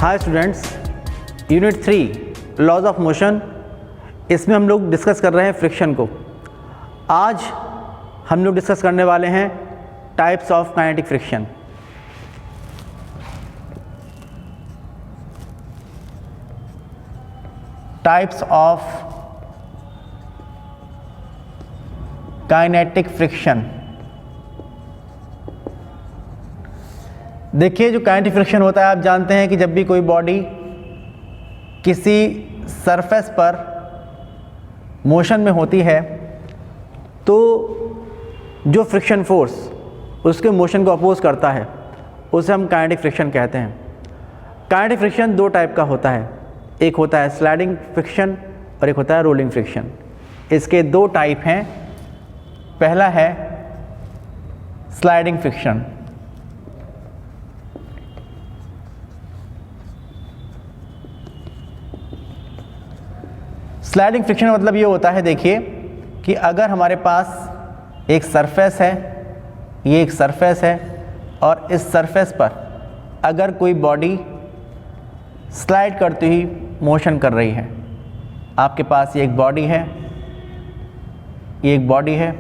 Hi students, unit 3 laws of motion, इसमें हम लोग डिस्कस कर रहे हैं फ्रिक्शन को। आज हम लोग डिस्कस करने वाले हैं types of kinetic friction. Types of kinetic friction. देखिए, जो काइनेटिक फ्रिक्शन होता है, आप जानते हैं कि जब भी कोई बॉडी किसी सरफेस पर मोशन में होती है तो जो फ्रिक्शन फोर्स उसके मोशन को अपोज करता है उसे हम काइनेटिक फ्रिक्शन कहते हैं। काइनेटिक फ्रिक्शन दो टाइप का होता है, एक होता है स्लाइडिंग फ्रिक्शन और एक होता है रोलिंग फ्रिक्शन। इसके दो टाइप हैं। पहला है स्लाइडिंग फ्रिक्शन। स्लाइडिंग फ्रिक्शन का मतलब ये होता है, देखिए कि अगर हमारे पास एक सरफेस है, ये एक सरफेस है और इस सरफेस पर अगर कोई बॉडी स्लाइड करती हुई मोशन कर रही है, आपके पास ये एक बॉडी है, ये एक बॉडी है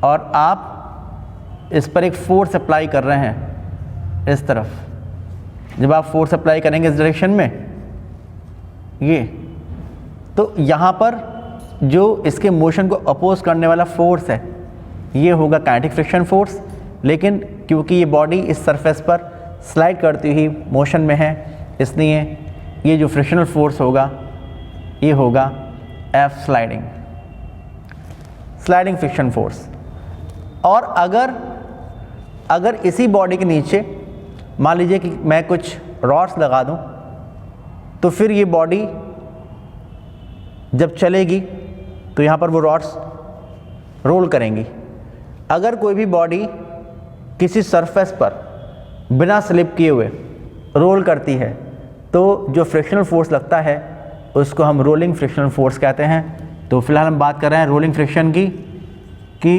और आप इस पर एक फोर्स अप्लाई कर रहे हैं इस तरफ। जब आप फोर्स अप्लाई करेंगे इस डायरेक्शन में, ये तो यहाँ पर जो इसके मोशन को अपोज करने वाला फोर्स है ये होगा काइनेटिक फ्रिक्शन फोर्स। लेकिन क्योंकि ये बॉडी इस सरफेस पर स्लाइड करती हुई मोशन में है, इसलिए ये जो फ्रिक्शनल फोर्स होगा ये होगा F sliding, sliding friction force. और अगर इसी बॉडी के नीचे मान लीजिए कि मैं कुछ रॉड्स लगा दूं, तो फिर ये बॉडी जब चलेगी तो यहाँ पर वो रॉड्स रोल करेंगी। अगर कोई भी बॉडी किसी सरफेस पर बिना स्लिप किए हुए रोल करती है तो जो फ्रिक्शनल फोर्स लगता है उसको हम रोलिंग फ्रिक्शनल फोर्स कहते हैं। तो फिलहाल हम बात कर रहे हैं रोलिंग फ्रिक्शन की, कि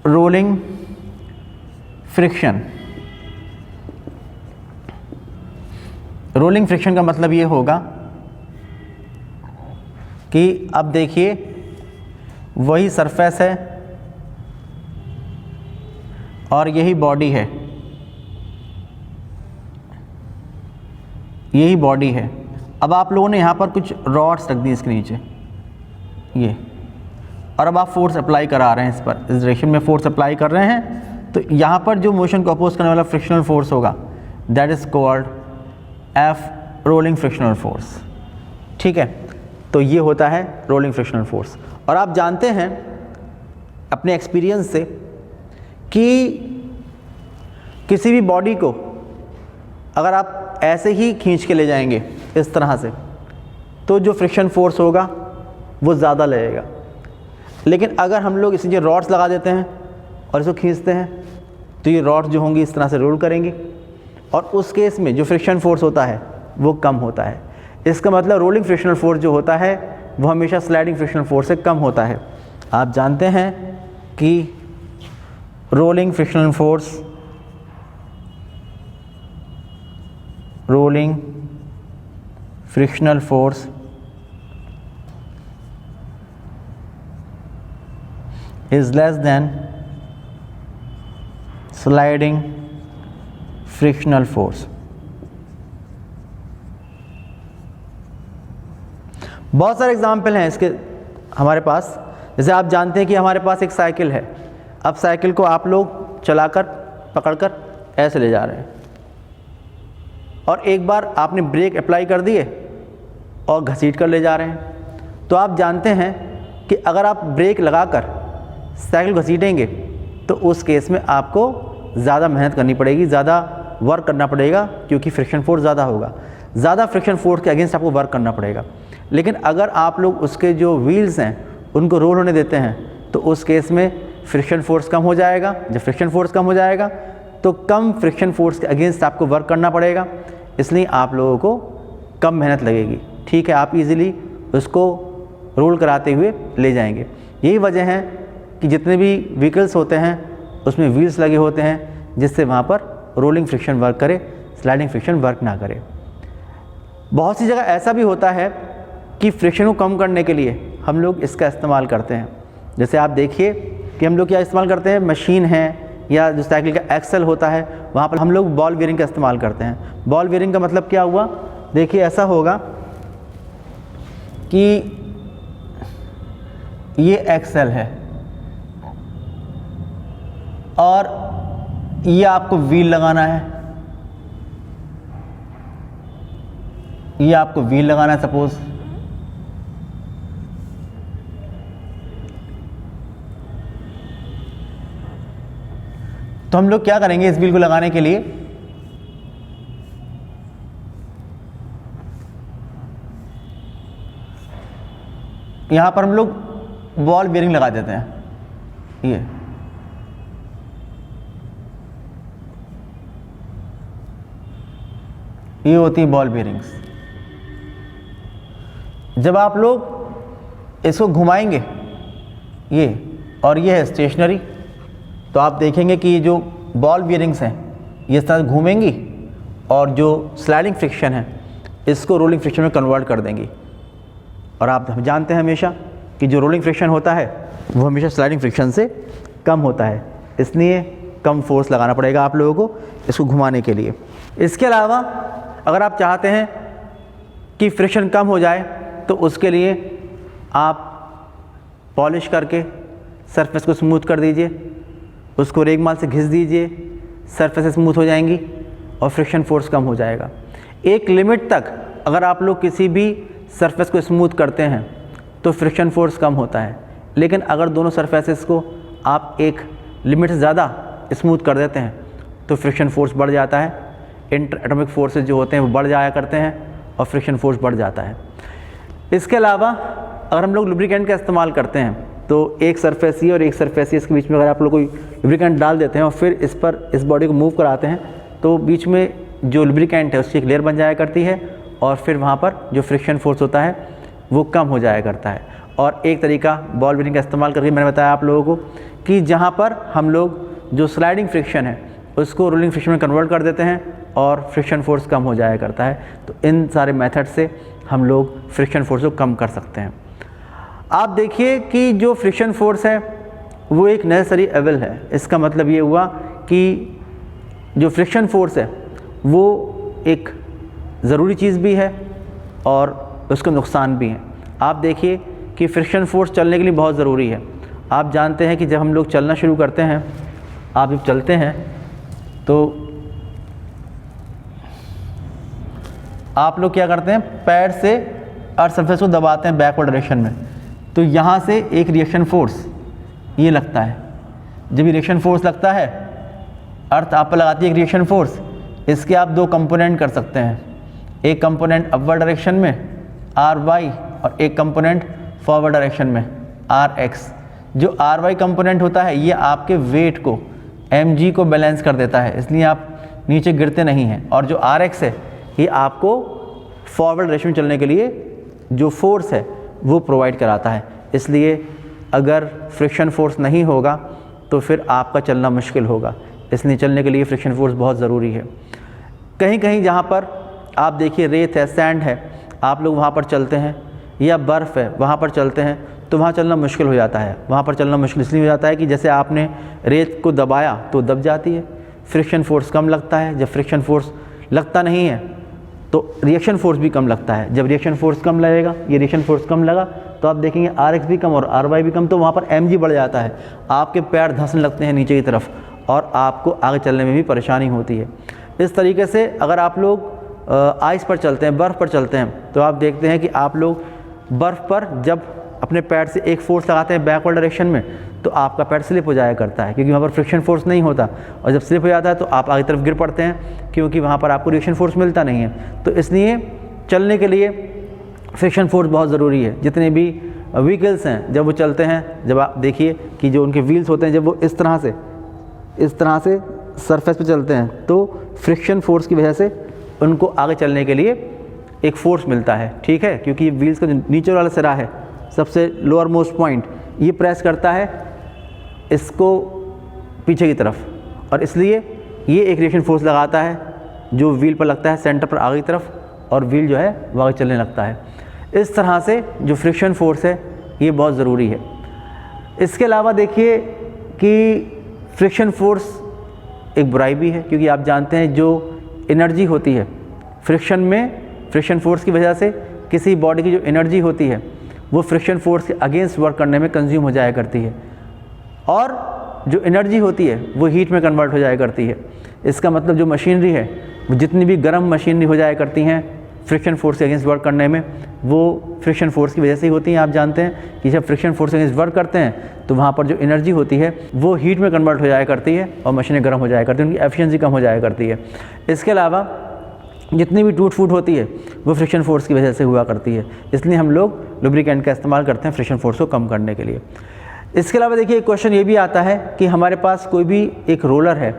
रोलिंग फ्रिक्शन, रोलिंग फ्रिक्शन का मतलब ये होगा कि अब देखिए वही सरफेस है और यही बॉडी है, यही बॉडी है। अब आप लोगों ने यहाँ पर कुछ रॉड्स रख दी इसके नीचे, ये, और अब आप फोर्स अप्लाई करा रहे हैं इस पर, इस डायरेक्शन में फोर्स अप्लाई कर रहे हैं। तो यहाँ पर जो मोशन को अपोज करने वाला फ्रिक्शनल फोर्स होगा that is called F rolling frictional force. ठीक है, तो ये होता है रोलिंग फ्रिक्शनल फोर्स। और आप जानते हैं अपने एक्सपीरियंस से कि किसी भी बॉडी को अगर आप ऐसे ही खींच के ले जाएंगे इस तरह से, तो जो फ्रिक्शन फोर्स होगा वो ज़्यादा लगेगा। लेकिन अगर हम लोग इसी रॉड्स लगा देते हैं और इसको खींचते हैं तो ये रॉड्स जो होंगी इस तरह से रोल करेंगी और उस केस में जो फ्रिक्शन फोर्स होता है वो कम होता है। इसका मतलब रोलिंग फ्रिक्शनल फोर्स जो होता है वो हमेशा स्लाइडिंग फ्रिक्शनल फोर्स से कम होता है। आप जानते हैं कि rolling frictional force, rolling frictional force is less than sliding frictional force. बहुत सारे एग्जाम्पल हैं इसके हमारे पास। जैसे आप जानते हैं कि हमारे पास एक साइकिल है। अब साइकिल को आप लोग चलाकर पकड़कर ऐसे ले जा रहे हैं और एक बार आपने ब्रेक अप्लाई कर दिए और घसीट कर ले जा रहे हैं। तो आप जानते हैं कि अगर आप ब्रेक लगाकर साइकिल घसीटेंगे तो उस केस में आपको ज़्यादा मेहनत करनी पड़ेगी, ज़्यादा वर्क करना पड़ेगा, क्योंकि फ्रिक्शन फोर्स ज़्यादा होगा, ज़्यादा फ्रिक्शन फोर्स के अगेंस्ट आपको वर्क करना पड़ेगा। लेकिन अगर आप लोग उसके जो व्हील्स हैं उनको रोल होने देते हैं तो उस केस में फ्रिक्शन फोर्स कम हो जाएगा। जब फ्रिक्शन फोर्स कम हो जाएगा तो कम फ्रिक्शन फोर्स के अगेंस्ट आपको वर्क करना पड़ेगा, इसलिए आप लोगों को कम मेहनत लगेगी। ठीक है, आप इजीली उसको रोल कराते हुए ले जाएंगे। यही वजह है कि जितने भी व्हीकल्स होते हैं उसमें व्हील्स लगे होते हैं जिससे वहाँ पर रोलिंग फ्रिक्शन वर्क करे, स्लाइडिंग फ्रिक्शन वर्क ना करे। बहुत सी जगह ऐसा भी होता है कि फ्रिक्शन को कम करने के लिए हम लोग इसका इस्तेमाल करते हैं। जैसे आप देखिए कि हम लोग क्या इस्तेमाल करते हैं, मशीन है या जो साइकिल का एक्सल होता है वहाँ पर हम लोग बॉल बेयरिंग का इस्तेमाल करते हैं। बॉल बेयरिंग का मतलब क्या हुआ, देखिए ऐसा होगा कि ये एक्सल है और ये आपको व्हील लगाना है, ये आपको व्हील लगाना है सपोज, तो हम लोग क्या करेंगे इस व्हील को लगाने के लिए, यहां पर हम लोग बॉल बेयरिंग लगा देते हैं। ये होती है बॉल बेयरिंग्स। जब आप लोग इसको घुमाएंगे ये, और ये है स्टेशनरी, तो आप देखेंगे कि ये जो बॉल बेयरिंग्स हैं ये इस तरह घूमेंगी और जो स्लाइडिंग फ्रिक्शन है इसको रोलिंग फ्रिक्शन में कन्वर्ट कर देंगी। और आप जानते हैं हमेशा कि जो रोलिंग फ्रिक्शन होता है वो हमेशा स्लाइडिंग फ्रिक्शन से कम होता है, इसलिए कम फोर्स लगाना पड़ेगा आप लोगों को इसको घुमाने के लिए। इसके अलावा अगर आप चाहते हैं कि फ्रिक्शन कम हो जाए तो उसके लिए आप पॉलिश करके सरफेस को स्मूथ कर दीजिए, उसको रेगमाल से घिस दीजिए, सरफेस स्मूथ हो जाएंगी और फ्रिक्शन फोर्स कम हो जाएगा। एक लिमिट तक अगर आप लोग किसी भी सरफेस को स्मूथ करते हैं तो फ्रिक्शन फोर्स कम होता है, लेकिन अगर दोनों सरफेसेस को आप एक लिमिट से ज़्यादा स्मूथ कर देते हैं तो फ्रिक्शन फोर्स बढ़ जाता है, इंटर एटॉमिक फोर्सेस जो होते हैं वो बढ़ जाया करते हैं और फ्रिक्शन फोर्स बढ़ जाता है। इसके अलावा अगर हम लोग लुब्रिकेंट का इस्तेमाल करते हैं तो एक सरफेस और एक सरफेस इसके बीच में अगर आप लोग कोई लुब्रिकेंट डाल देते हैं और फिर इस पर इस बॉडी को मूव कराते हैं तो बीच में जो लुब्रिकेंट है उसकी एक लेयर बन जाया करती है और फिर वहाँ पर जो फ्रिक्शन फोर्स होता है वो कम हो जाया करता है। और एक तरीका बॉल बेयरिंग का इस्तेमाल करके मैंने बताया आप लोगों को कि जहाँ पर हम लोग जो स्लाइडिंग फ्रिक्शन है उसको रोलिंग फ्रिक्शन में कन्वर्ट कर देते हैं और फ्रिक्शन फोर्स कम हो जाया करता है। तो इन सारे मेथड से हम लोग फ्रिक्शन फोर्स को कम कर सकते हैं। आप देखिए कि जो फ्रिक्शन फोर्स है वो एक नेसेसरी एविल है। इसका मतलब ये हुआ कि जो फ्रिक्शन फोर्स है वो एक ज़रूरी चीज़ भी है और उसके नुकसान भी हैं। आप देखिए कि फ्रिक्शन फोर्स चलने के लिए बहुत ज़रूरी है। आप जानते हैं कि जब हम लोग चलना शुरू करते हैं, आप जब चलते हैं तो आप लोग क्या करते हैं, पैर से अर्थ सरफेस को दबाते हैं बैकवर्ड डायरेक्शन में, तो यहाँ से एक रिएक्शन फोर्स ये लगता है। जब ये रिएक्शन फोर्स लगता है, अर्थ आप पर लगाती है एक रिएक्शन फोर्स, इसके आप दो कंपोनेंट कर सकते हैं, एक कंपोनेंट अपवर्ड डायरेक्शन में Ry और एक कंपोनेंट फॉरवर्ड डायरेक्शन में Rx। जो Ry कंपोनेंट होता है ये आपके वेट को mg को बैलेंस कर देता है, इसलिए आप नीचे गिरते नहीं हैं। और जो Rx है ये आपको फॉरवर्ड डायरेक्शन में चलने के लिए जो फोर्स है वो प्रोवाइड कराता है। इसलिए अगर फ्रिक्शन फोर्स नहीं होगा तो फिर आपका चलना मुश्किल होगा, इसलिए चलने के लिए फ्रिक्शन फोर्स बहुत ज़रूरी है। कहीं कहीं जहाँ पर आप देखिए रेत है, सैंड है, आप लोग वहाँ पर चलते हैं, या बर्फ़ है वहाँ पर चलते हैं, तो वहाँ चलना मुश्किल हो जाता है। वहाँ पर चलना मुश्किल इसलिए हो जाता है कि जैसे आपने रेत को दबाया तो दब जाती है, फ्रिक्शन फोर्स कम लगता है। जब फ्रिक्शन फोर्स लगता नहीं है तो रिएक्शन फोर्स भी कम लगता है। जब रिएक्शन फोर्स कम लगेगा, ये रिएक्शन फोर्स कम लगा तो आप देखेंगे Rx भी कम और Ry भी कम, तो वहाँ पर mg बढ़ जाता है, आपके पैर धंसने लगते हैं नीचे की तरफ और आपको आगे चलने में भी परेशानी होती है। इस तरीके से अगर आप लोग आइस पर चलते हैं, बर्फ़ पर चलते हैं, तो आप देखते हैं कि आप लोग बर्फ़ पर जब अपने पैर से एक फोर्स लगाते हैं बैकवर्ड डायरेक्शन में तो आपका पैर स्लिप हो जाया करता है, क्योंकि वहाँ पर फ्रिक्शन फोर्स नहीं होता, और जब स्लिप हो जाता है तो आप आगे तरफ गिर पड़ते हैं क्योंकि वहाँ पर आपको रिएक्शन फोर्स मिलता नहीं है। तो इसलिए चलने के लिए फ्रिक्शन फोर्स बहुत ज़रूरी है। जितने भी व्हीकल्स हैं जब वो चलते हैं, जब आप देखिए कि जो उनके व्हील्स होते हैं जब वो इस तरह से सरफेस पे चलते हैं तो फ्रिक्शन फोर्स की वजह से उनको आगे चलने के लिए एक फोर्स मिलता है, ठीक है, क्योंकि व्हील्स का जो नीचे वाला सिरा है, सबसे लोअर मोस्ट पॉइंट, ये प्रेस करता है इसको पीछे की तरफ, और इसलिए ये एक रिएक्शन फोर्स लगाता है जो व्हील पर लगता है सेंटर पर आगे की तरफ, और व्हील जो है वो आगे चलने लगता है। इस तरह से जो फ्रिक्शन फोर्स है ये बहुत ज़रूरी है। इसके अलावा देखिए कि फ्रिक्शन फोर्स एक बुराई भी है, क्योंकि आप जानते हैं जो एनर्जी होती है फ्रिक्शन में, फ्रिक्शन फोर्स की वजह से किसी बॉडी की जो एनर्जी होती है वो फ्रिक्शन फोर्स के अगेंस्ट वर्क करने में कंज्यूम हो जाया करती है, और जो एनर्जी होती है वो हीट में कन्वर्ट हो जाया करती है। इसका मतलब जो मशीनरी है वो जितनी भी गर्म मशीनरी हो जाया करती हैं फ्रिक्शन फोर्स के अगेंस्ट वर्क करने में, वो फ्रिक्शन फोर्स की वजह से ही होती हैं। आप जानते हैं कि जब फ्रिक्शन फोर्स के अगेंस्ट वर्क करते हैं तो वहाँ पर जो एनर्जी होती है वो हीट में कन्वर्ट हो जाया करती है और मशीनें गर्म हो जाया करती हैं, उनकी एफिशिएंसी कम हो जाया करती है। इसके अलावा जितनी भी टूट फूट होती है वो फ्रिक्शन फोर्स की वजह से हुआ करती है, इसलिए हम लोग लुब्रिकेंट का इस्तेमाल करते हैं फ्रिक्शन फोर्स को कम करने के लिए। इसके अलावा देखिए एक क्वेश्चन ये भी आता है कि हमारे पास कोई भी एक रोलर है,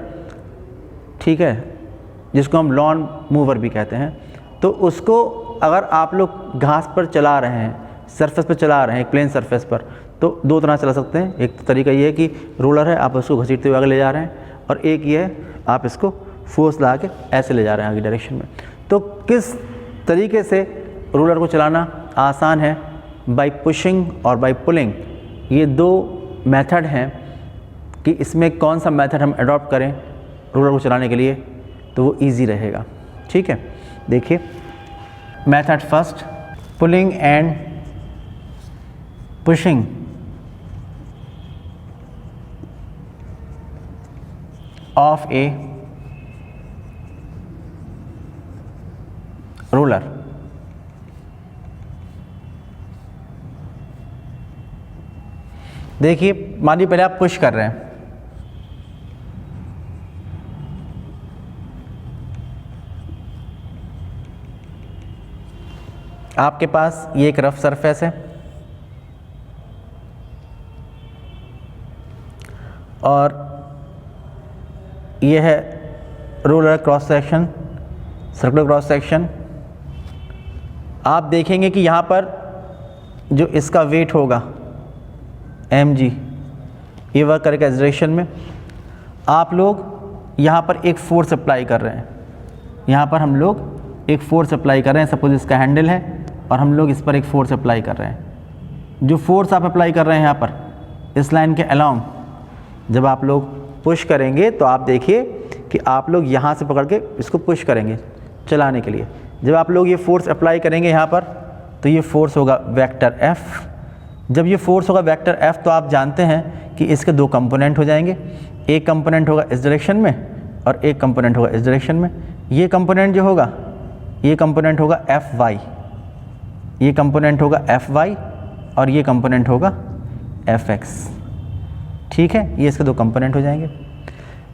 ठीक है, जिसको हम लॉन मूवर भी कहते हैं, तो उसको अगर आप लोग घास पर चला रहे हैं, सरफेस पर चला रहे हैं, एक प्लेन सरफेस पर, तो दो तरह चला सकते हैं। एक तरीका ये है कि रोलर है, आप उसको घसीटते हुए आगे ले जा रहे हैं, और एक ये है आप इसको फोर्स लगा के ऐसे ले जा रहे हैं आगे डायरेक्शन में। तो किस तरीके से रोलर को चलाना आसान है, बाय पुशिंग और बाय पुलिंग, ये दो मेथड हैं कि इसमें कौन सा मेथड हम अडॉप्ट करें रोलर को चलाने के लिए तो वो इजी रहेगा। ठीक है, देखिए method first, pulling and pushing. Of a roller. देखिए मानिए पहले आप पुश कर रहे हैं, आपके पास ये एक रफ सरफेस है और ये है roller cross section, circular cross section. आप देखेंगे कि यहाँ पर जो इसका वेट होगा mg, ये वर्क करेगा इस डायरेक्शन में। आप लोग यहाँ पर एक फोर्स अप्लाई कर रहे हैं, यहाँ पर हम लोग एक फोर्स अप्लाई कर रहे हैं। सपोज इसका हैंडल है और हम लोग इस पर एक फोर्स अप्लाई कर रहे हैं। जो फोर्स आप अप्लाई कर रहे हैं यहाँ पर इस लाइन के अलोंग, जब आप लोग पुश करेंगे तो आप देखिए कि आप लोग यहाँ से पकड़ के इसको पुश करेंगे चलाने के लिए। जब आप लोग ये फोर्स अप्लाई करेंगे यहाँ पर तो ये फोर्स होगा वेक्टर F। जब ये फोर्स होगा वेक्टर F तो आप जानते हैं कि इसके दो कंपोनेंट हो जाएंगे, एक कंपोनेंट होगा इस डायरेक्शन में और एक कंपोनेंट होगा इस डायरेक्शन में। ये कंपोनेंट जो होगा ये कंपोनेंट होगा Fy, ये कंपोनेंट होगा Fy और ये कंपोनेंट होगा Fx। ठीक है, ये इसके दो कंपोनेंट हो जाएंगे।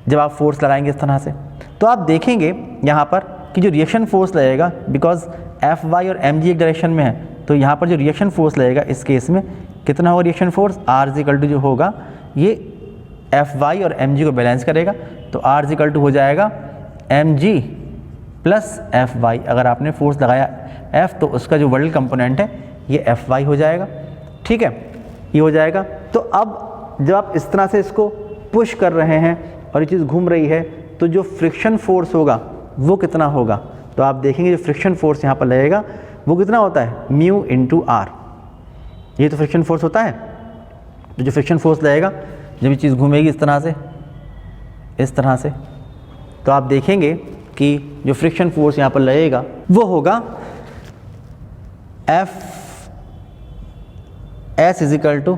जब आप फोर्स लगाएंगे इस तरह से तो आप देखेंगे यहाँ पर कि जो रिएक्शन फोर्स लगेगा, बिकॉज Fy और mg एक डायरेक्शन में है, तो यहाँ पर जो रिएक्शन फोर्स लगेगा इस केस में कितना होगा रिएक्शन फोर्स, R जो होगा ये Fy और mg को बैलेंस करेगा, तो R हो जाएगा mg प्लस Fy। अगर आपने फोर्स लगाया F तो उसका जो वर्टिकल कंपोनेंट है ये Fy हो जाएगा। ठीक है, ये हो जाएगा। तो अब जब आप इस तरह से इसको पुश कर रहे हैं और ये चीज़ घूम रही है तो जो फ्रिक्शन फोर्स होगा वो कितना होगा, तो आप देखेंगे जो फ्रिक्शन फोर्स यहाँ पर लगेगा वो कितना होता है, म्यू इंटू आर। ये तो फ्रिक्शन फोर्स होता है। तो जो फ्रिक्शन फोर्स लगेगा जब ये चीज़ घूमेगी इस तरह से, तो आप देखेंगे कि जो फ्रिक्शन फोर्स यहाँ पर लगेगा वो होगा F S equal to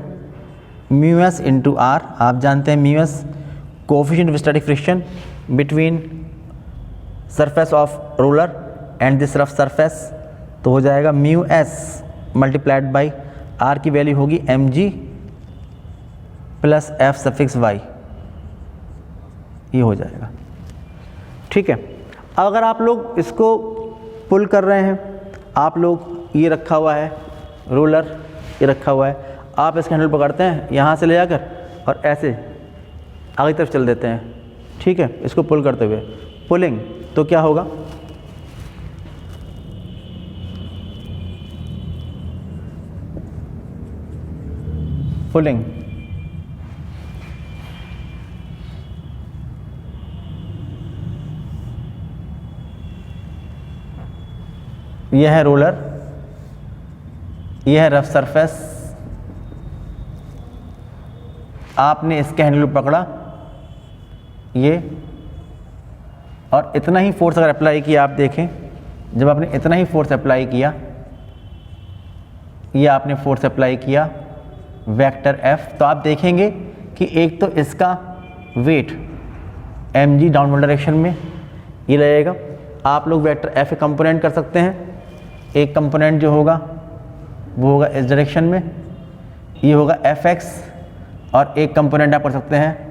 mu S into R. आप जानते हैं mu S coefficient of static friction between surface of roller and this rough surface, तो हो जाएगा mu S multiplied by R की वैल्यू होगी mg plus F suffix y, ये हो जाएगा। ठीक है, अब अगर आप लोग इसको पुल कर रहे हैं, आप लोग ये रखा हुआ है रोलर, ये रखा हुआ है, आप इसका हैंडल पकड़ते हैं यहाँ से ले जाकर और ऐसे आगे तरफ चल देते हैं। ठीक है, इसको पुल करते हुए पुलिंग, तो क्या होगा, पुलिंग। यह है रोलर, यह है रफ सरफेस, आपने इसके हैंडल को पकड़ा ये, और इतना ही फोर्स अगर अप्लाई किया, आप देखें जब आपने इतना ही फोर्स अप्लाई किया, ये आपने फोर्स अप्लाई किया वेक्टर F, तो आप देखेंगे कि एक तो इसका वेट mg डाउनवर्ड डायरेक्शन में ये लगेगा। आप लोग वेक्टर F कंपोनेंट कर सकते हैं, एक कंपोनेंट जो होगा वो होगा इस डायरेक्शन में, ये होगा Fx, और एक कंपोनेंट आप कर सकते हैं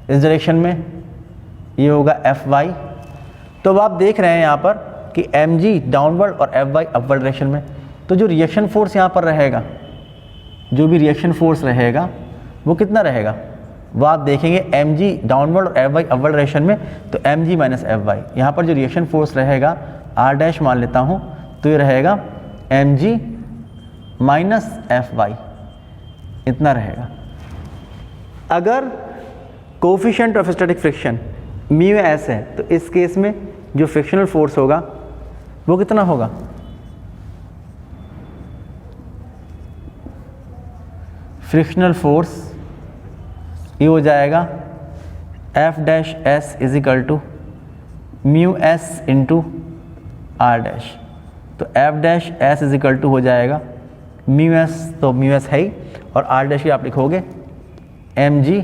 इस डायरेक्शन में, ये होगा Fy। तो अब आप देख रहे हैं यहाँ पर कि mg डाउनवर्ड और Fy अपवर्ड डायरेक्शन में, तो जो रिएक्शन फोर्स यहाँ पर रहेगा, जो भी रिएक्शन फोर्स रहेगा वो कितना रहेगा, वो आप देखेंगे mg डाउनवर्ड और Fy अपवर्ड डायरेक्शन में, तो mg माइनस Fy। यहाँ पर जो रिएक्शन फोर्स रहेगा r डैश मान लेता हूँ, तो ये रहेगा mg माइनस Fy, इतना रहेगा। अगर coefficient of static friction mu S है, तो इस केस में जो फ्रिक्शनल फोर्स होगा वो कितना होगा, फ्रिक्शनल फोर्स ये हो जाएगा F dash S is equal to mu S into R dash. तो F dash S is equal to हो जाएगा म्यू एस, तो म्यू एस है ही, और आर डैश आप लिखोगे mg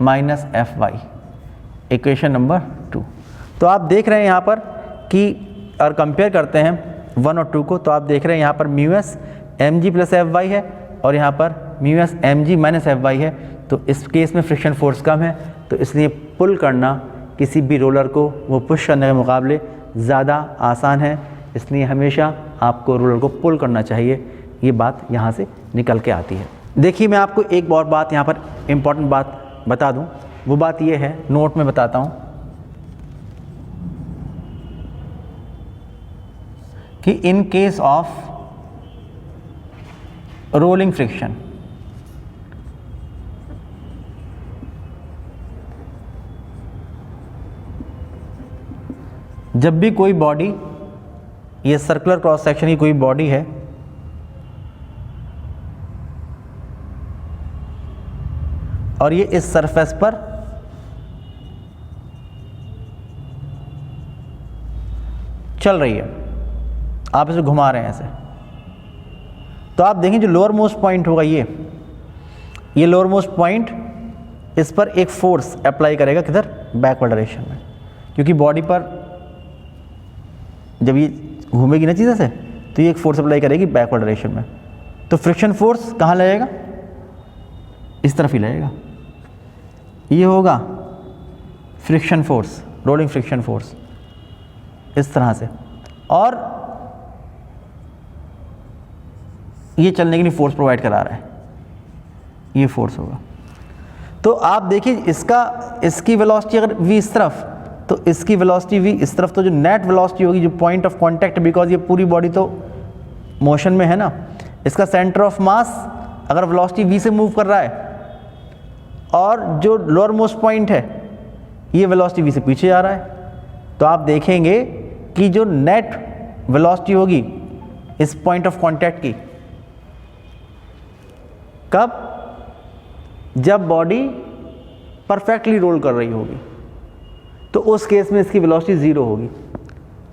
minus Fy, equation number 2। तो आप देख रहे हैं यहाँ पर कि और कंपेयर करते हैं 1 और 2 को, तो आप देख रहे हैं यहाँ पर mu S mg plus Fy है, और यहाँ पर mu S mg minus Fy है। तो इस केस में फ्रिक्शन फोर्स कम है, तो इसलिए पुल करना किसी भी रोलर को वो पुश करने के मुकाबले ज़्यादा आसान है, इसलिए हमेशा आपको रोलर को पुल करना चाहिए। ये बात यहाँ से निकल के आती है। देखिए मैं आपको एक और बात यहाँ पर इम्पॉर्टेंट बात बता दूँ, वो बात ये है, नोट में बताता हूँ कि in case of rolling friction, जब भी कोई बॉडी, ये सर्कुलर क्रॉस सेक्शन की कोई बॉडी है, और ये इस सरफेस पर चल रही है, आप इसे घुमा रहे हैं ऐसे, तो आप देखें जो लोअर मोस्ट पॉइंट होगा ये लोअर मोस्ट पॉइंट, इस पर एक फोर्स अप्लाई करेगा किधर, बैकवर्ड डायरेक्शन में, क्योंकि बॉडी पर जब ये घूमेगी ना चीज़ें से, तो ये एक फोर्स अप्लाई करेगी बैकवर्ड डायरेक्शन में। तो फ्रिक्शन फोर्स कहाँ लगेगा, इस तरफ ही लगेगा, ये होगा friction force, rolling friction force, इस तरह से, और ये चलने के लिए फोर्स प्रोवाइड करा रहा है, ये फोर्स होगा। तो आप देखिए इसकी वेलोसिटी अगर v इस तरफ, तो इसकी वेलोसिटी v इस तरफ, तो जो नेट वेलोसिटी होगी, जो पॉइंट ऑफ कांटेक्ट, बिकॉज ये पूरी बॉडी तो मोशन में है ना, इसका सेंटर ऑफ मास अगर वेलोसिटी v से मूव कर रहा है, और जो लोअर मोस्ट पॉइंट है ये वेलोसिटी v से पीछे जा रहा है, तो आप देखेंगे कि जो नेट वेलोसिटी होगी इस पॉइंट ऑफ कांटेक्ट की, कब, जब बॉडी परफेक्टली रोल कर रही होगी, तो उस केस में इसकी वेलोसिटी ज़ीरो होगी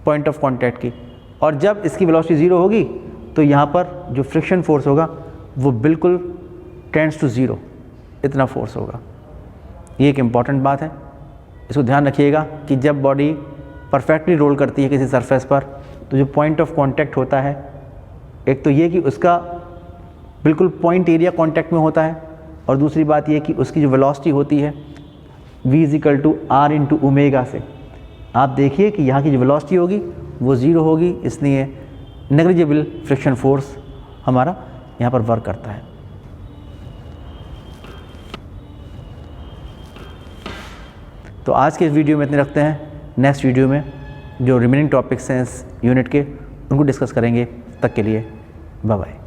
पॉइंट ऑफ कांटेक्ट की, और जब इसकी वेलोसिटी ज़ीरो होगी तो यहाँ पर जो फ्रिक्शन फोर्स होगा वो बिल्कुल टेंड्स टू ज़ीरो, इतना फोर्स होगा। ये एक इम्पॉर्टेंट बात है, इसको ध्यान रखिएगा कि जब बॉडी परफेक्टली रोल करती है किसी सरफेस पर, तो जो पॉइंट ऑफ कांटेक्ट होता है, एक तो ये कि उसका बिल्कुल पॉइंट एरिया कांटेक्ट में होता है, और दूसरी बात ये कि उसकी जो वेलोसिटी होती है v is equal to R into omega से, आप देखिए कि यहाँ की जो वेलोसिटी होगी वो ज़ीरो होगी, इसलिए नेग्लिजिबल फ्रिक्शन फोर्स हमारा यहाँ पर वर्क करता है। तो आज के इस वीडियो में इतने रखते हैं, नेक्स्ट वीडियो में जो रिमेनिंग टॉपिक्स हैं इस यूनिट के उनको डिस्कस करेंगे। तक के लिए बाय बाय।